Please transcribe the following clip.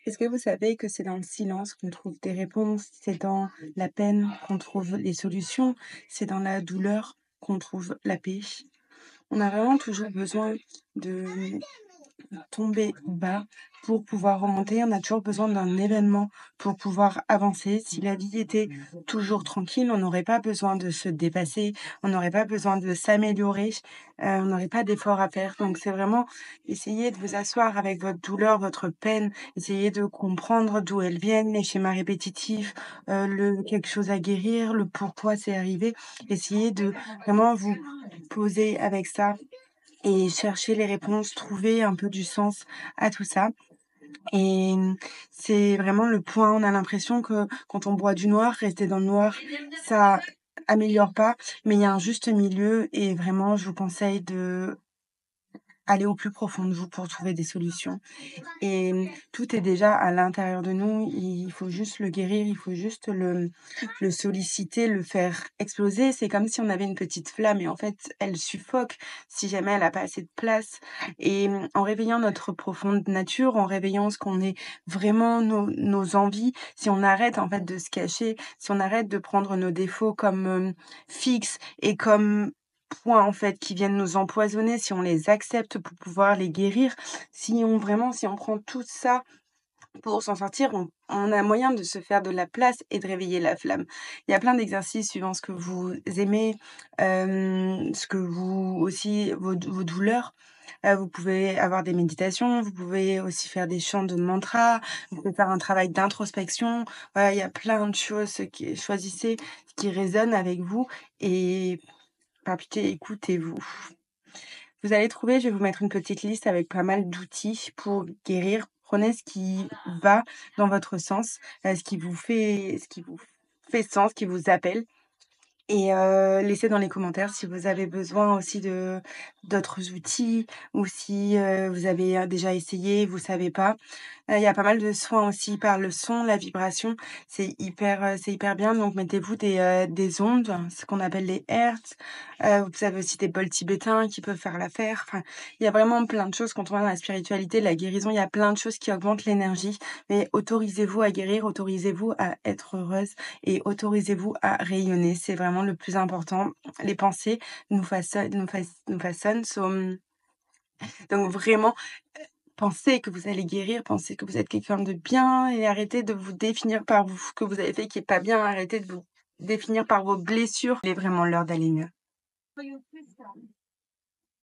Est-ce que vous savez que c'est dans le silence qu'on trouve des réponses? C'est dans la peine qu'on trouve les solutions, c'est dans la douleur qu'on trouve la paix. On a vraiment toujours besoin de tomber bas pour pouvoir remonter. On a toujours besoin d'un événement pour pouvoir avancer. Si la vie était toujours tranquille, on n'aurait pas besoin de se dépasser, on n'aurait pas besoin de s'améliorer, on n'aurait pas d'efforts à faire. Donc c'est vraiment essayer de vous asseoir avec votre douleur, votre peine, essayer de comprendre d'où elles viennent, les schémas répétitifs, le quelque chose à guérir, le pourquoi c'est arrivé. Essayez de vraiment vous poser avec ça et chercher les réponses, trouver un peu du sens à tout ça et c'est vraiment le point on a l'impression que quand on boit du noir, rester dans le noir, ça améliore pas, mais il y a un juste milieu et vraiment je vous conseille de aller au plus profond de vous pour trouver des solutions. Et tout est déjà à l'intérieur de nous, il faut juste le guérir, il faut juste le solliciter, le faire exploser. C'est comme si on avait une petite flamme et en fait, elle suffoque si jamais elle a pas assez de place et en réveillant notre profonde nature, en réveillant ce qu'on est vraiment, nos envies, si on arrête en fait de se cacher, si on arrête de prendre nos défauts comme, fixes et comme points en fait qui viennent nous empoisonner, si on les accepte pour pouvoir les guérir, si on prend tout ça pour s'en sortir, on a moyen de se faire de la place et de réveiller la flamme. Il y a plein d'exercices suivant ce que vous aimez, ce que vous aussi vos douleurs. Vous pouvez avoir des méditations, vous pouvez aussi faire des chants de mantras, vous pouvez faire un travail d'introspection. Voilà, il y a plein de choses qui choisissez ce qui résonne avec vous et par pitié, écoutez-vous. Vous allez trouver, je vais vous mettre une petite liste avec pas mal d'outils pour guérir. Prenez ce qui va dans votre sens, ce qui vous fait sens, qui vous appelle et laissez dans les commentaires si vous avez besoin aussi de d'autres outils ou si, vous avez, déjà essayé, vous savez pas. Il y a pas mal de soins aussi par le son, la vibration. C'est hyper bien donc mettez-vous des ondes, ce qu'on appelle les hertz. Vous avez aussi des bols tibétains qui peuvent faire l'affaire. Enfin, il y a vraiment plein de choses quand on va dans la spiritualité, la guérison, il y a plein de choses qui augmentent l'énergie. Mais autorisez-vous à guérir, autorisez-vous à être heureuse et autorisez-vous à rayonner. C'est vraiment le plus important. Les pensées nous façonnent, donc vraiment, pensez que vous allez guérir, pensez que vous êtes quelqu'un de bien et arrêtez de vous définir par vous ce que vous avez fait qui est pas bien, arrêtez de vous définir par vos blessures. Il est vraiment l'heure d'aller mieux.